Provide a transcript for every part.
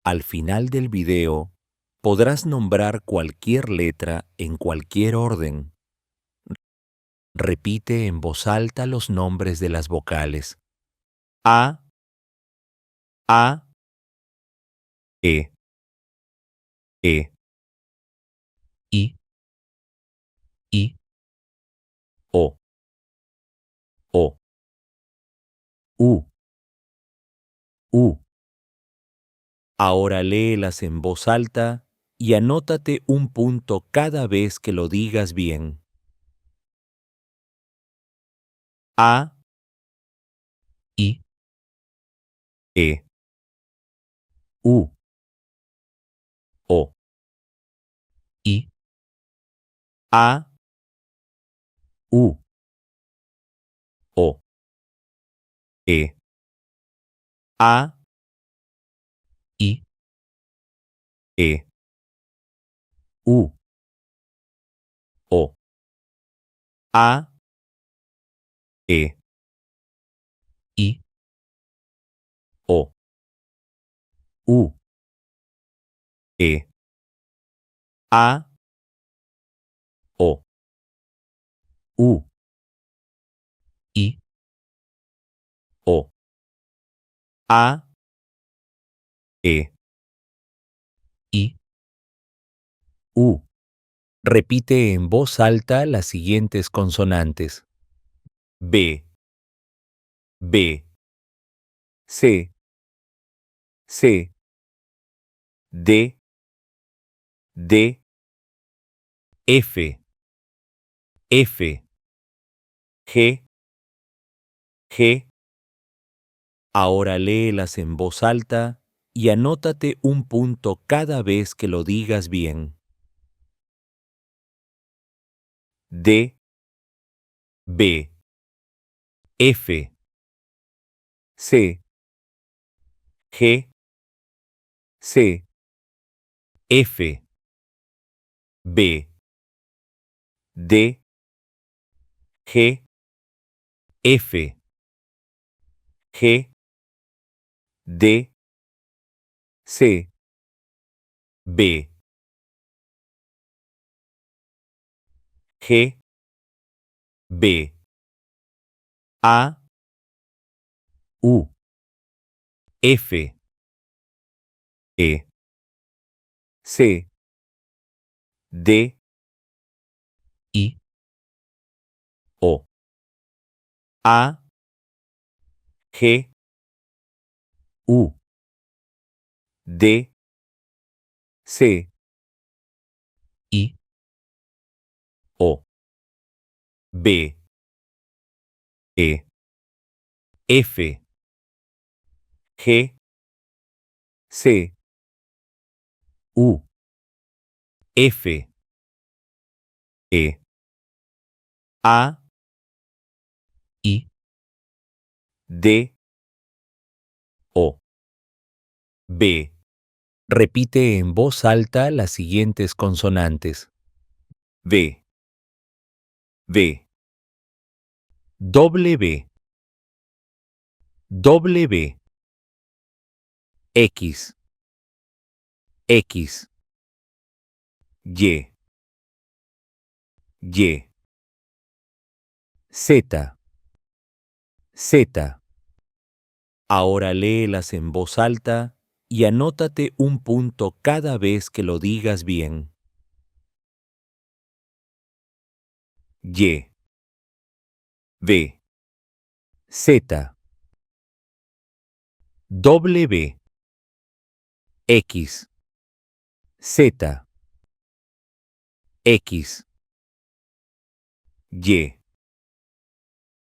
Al final del video, podrás nombrar cualquier letra en cualquier orden. Repite en voz alta los nombres de las vocales. A, A, E, E, I, I, O, O, U, U. Ahora léelas en voz alta y anótate un punto cada vez que lo digas bien. A, I, E, U, O, I, A, U, O, E, A, I, E, U, O, A, E, I, O, U, E, A, O, U, I, O, A, E, I, U. Repite en voz alta las siguientes consonantes. B, B, C, C, D, D, F, F, G, G. Ahora léelas en voz alta y anótate un punto cada vez que lo digas bien. D, B, F, C, G, C, F, B, D, G, F, G, D, C, B, G, B, A, U, F, E, C, D, I, O, A, G, U, D, C, I, O, B, E, F, G, C, U, F, E, A, I, D, O, B. Repite en voz alta las siguientes consonantes. V, V, W, W, X, X, Y, Y, Z, Z. Ahora léelas en voz alta y anótate un punto cada vez que lo digas bien. Y, V, Z, W, X, Z, X, Y,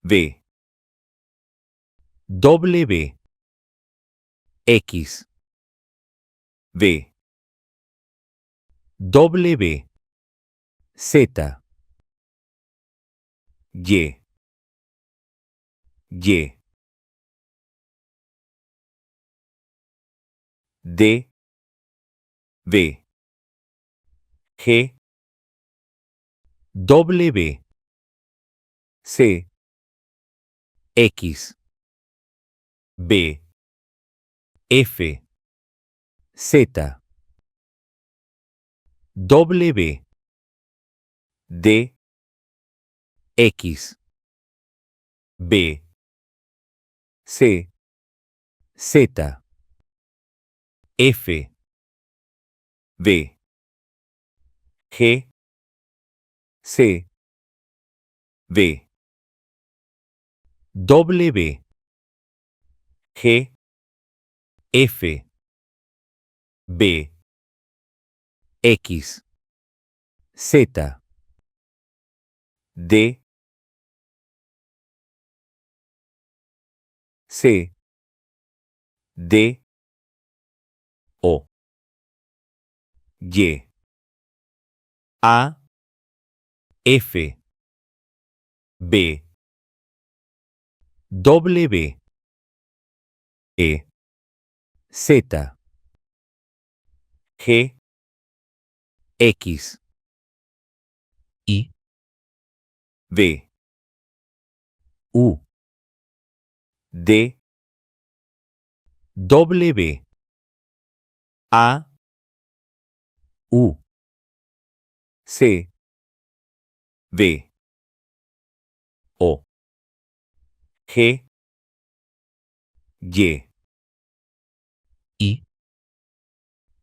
V, W, X, V, W, Z, Y, Y, D, V, G, W, C, X, B, F, Z, W, D, X, B, C, Z, F, V, G, C, V, W, G, F, B, X, Z, D, C, D, O, Y, A, F, B, W, E, Z, G, X, Y, V, U, D, W, A, U, C, V, O, G, Y,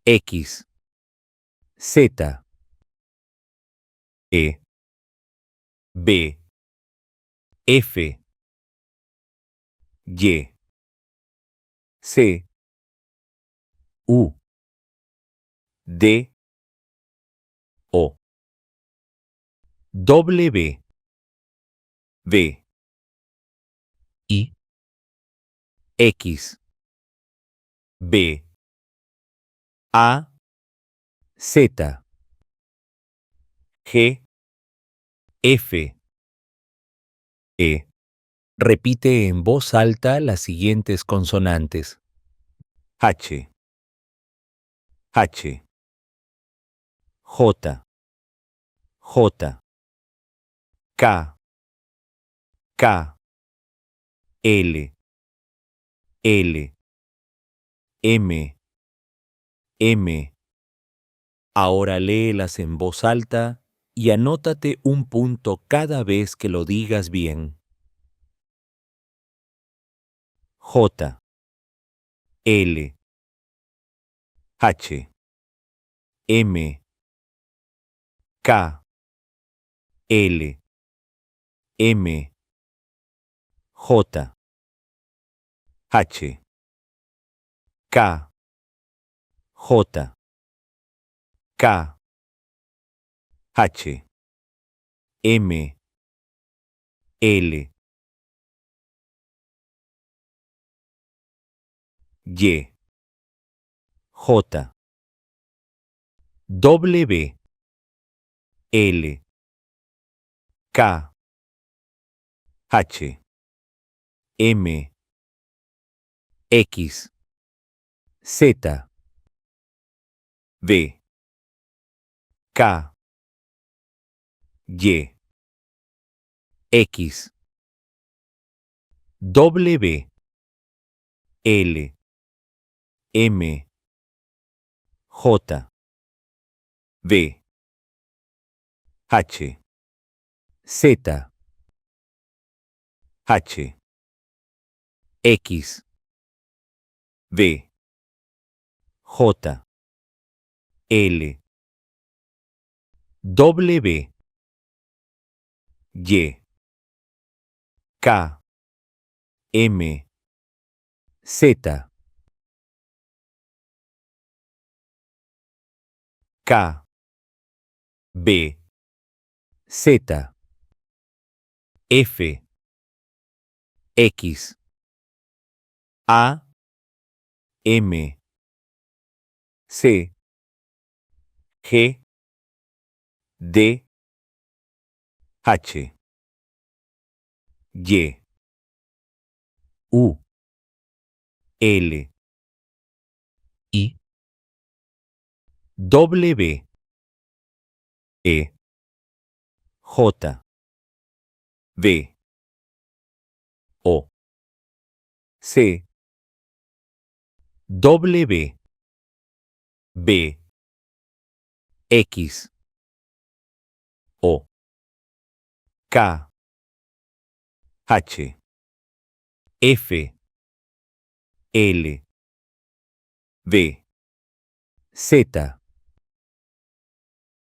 X, Z, E, B, F, Y, C, U, D, O, W, V, Y, X, B, A, Z, G, F, E. Repite en voz alta las siguientes consonantes. H, H, J, J, K, K, L, L, M, M. Ahora léelas en voz alta y anótate un punto cada vez que lo digas bien. J, L, H, M, K, L, M, J, H, K, J, K, H, M, L, Y, J, W, L, K, H, M, X, Z, V, K, Y, X, W, L, M, J, V, H, Z, H, X, V, J, L, W, Y, K, M, Z, K, B, Z, F, X, A, M, C, G, D, H, Y, U, L, I, W, E, J, V, O, C, W, B, X, O, K, H, F, L, V, Z,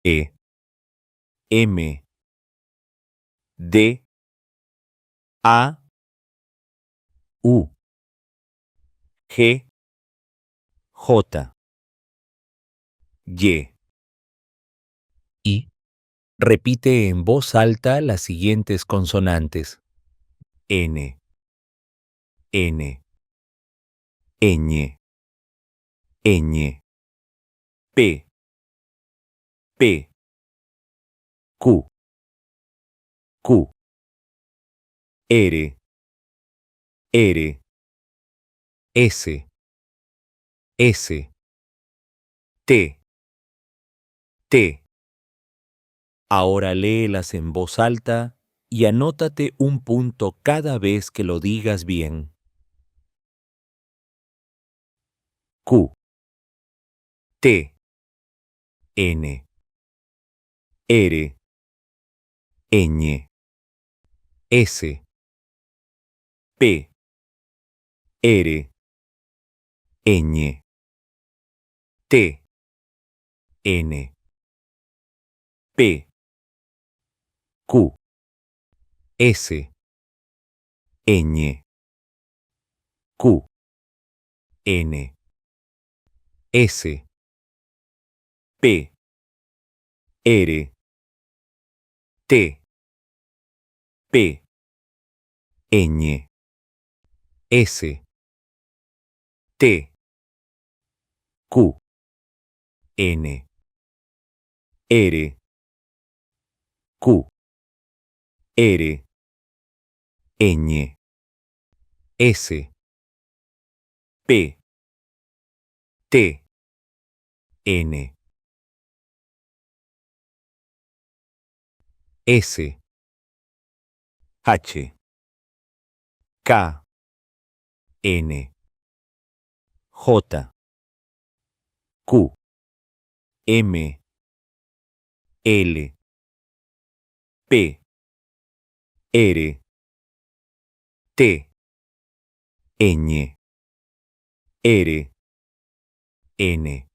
E, M, D, A, U, G, J, Y. Y. Repite en voz alta las siguientes consonantes. N, N, ñ, ñ, P, P, Q, Q, R, R, S, S, T, T. Ahora léelas en voz alta y anótate un punto cada vez que lo digas bien. Q, T, N, R, ñ, S, P, R, ñ, T, N, P, Q, S, ñ, Q, N, S, P, R, T, P, ñ, S, T, Q, N, R, Q, R, ñ, S, P, T, N, S, H, K, N, J, Q, M, L, P, R, T, ñ, R, N,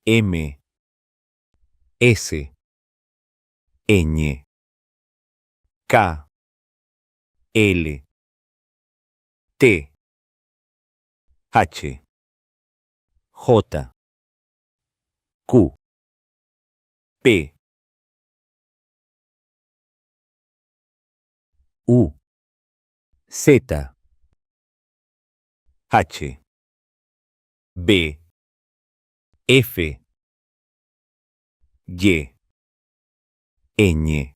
M, S, ñ, K, L, T, H, J, Q, P, U, Z, H, B, F, Y, ñ,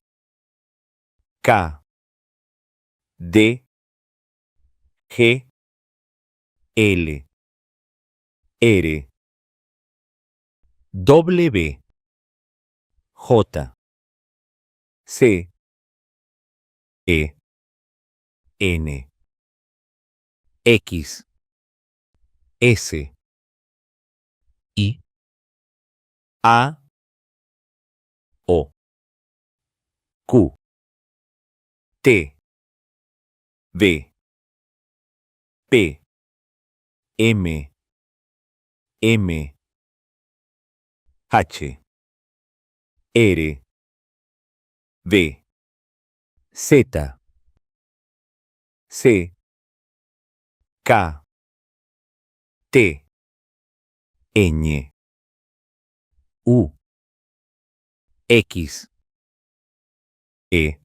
K, D, G, L, R, W, J, C, E, N, X, S, Y, A, O, Q, T, V, P, M, M, H, R, V, Z, C, K, T, ñ, U, X, E,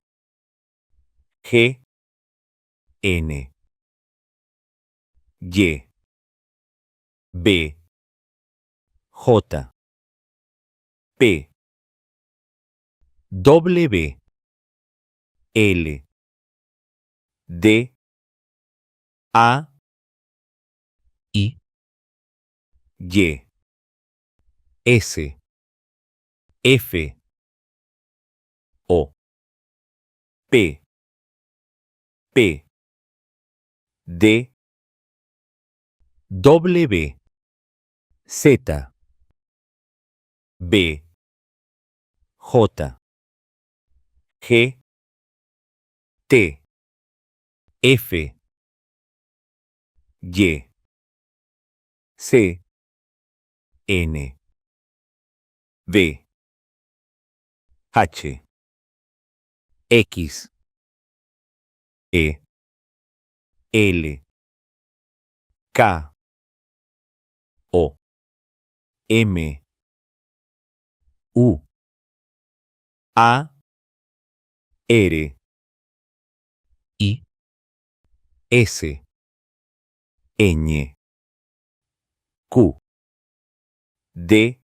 G, N, Y, B, J, P, W, L, D, A, I, Y, S, F, O, P, P, D, W, Z, B, J, G, T, F, Y, C, N, B, H, X, E, L, K, O, M, U, A, R, I, S, Ñ, Q, D,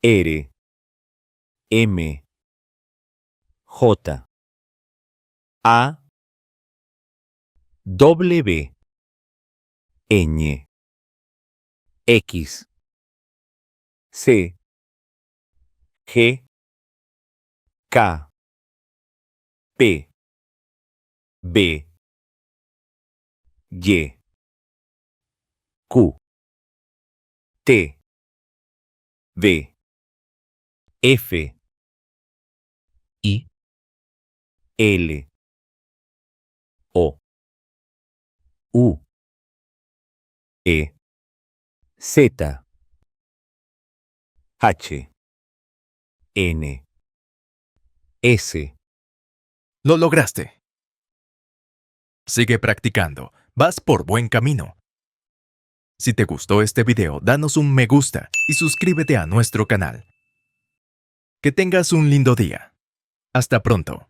R, M, J, A, W, Ñ, X, C, G, K, P, B, Y, Q, T, V, F, I, L, O, U, E, Z, H, N, S. Lo lograste. Sigue practicando. Vas por buen camino. Si te gustó este video, danos un me gusta y suscríbete a nuestro canal. Que tengas un lindo día. Hasta pronto.